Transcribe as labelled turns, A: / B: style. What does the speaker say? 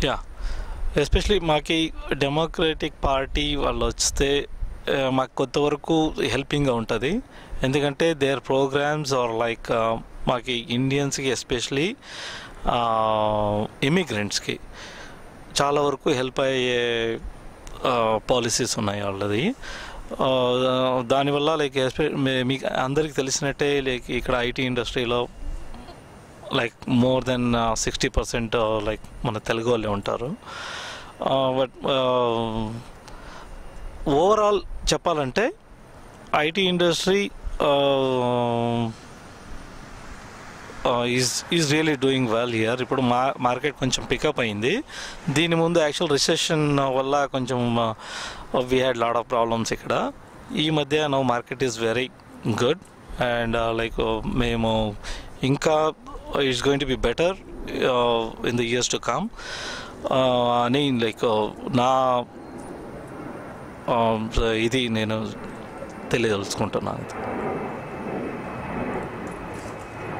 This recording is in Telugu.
A: యా, ఎస్పెషలీ మాకు డెమోక్రటిక్ పార్టీ వాళ్ళు వస్తే మాకు కొంతవరకు హెల్పింగ్గా ఉంటుంది. ఎందుకంటే దేర్ ప్రోగ్రామ్స్ ఆర్ లైక్ మాకు ఇండియన్స్కి ఎస్పెషలీ ఇమిగ్రెంట్స్కి చాలా వరకు హెల్ప్ అయ్యే పాలసీస్ ఉన్నాయి వాళ్ళది. దానివల్ల లైక్ మీకు అందరికీ తెలిసినట్టే లైక్ ఇక్కడ ఐటీ ఇండస్ట్రీలో లైక్ మోర్ దెన్ 60% లైక్ మన తెలుగు వాళ్ళే ఉంటారు. బట్ ఓవరాల్ చెప్పాలంటే IT industry is really doing well here. ఇప్పుడు మార్కెట్ కొంచెం పికప్ అయింది. దీని ముందు యాక్చువల్ రిసెషన్ వల్ల కొంచెం we had lot of problems ఇక్కడ. ఈ మధ్య now market is very good and like మేము ఇంకా it's going to be better in the years to come అని లైక్ నా ఇది నేను తెలియదలుచుకుంటున్నాను.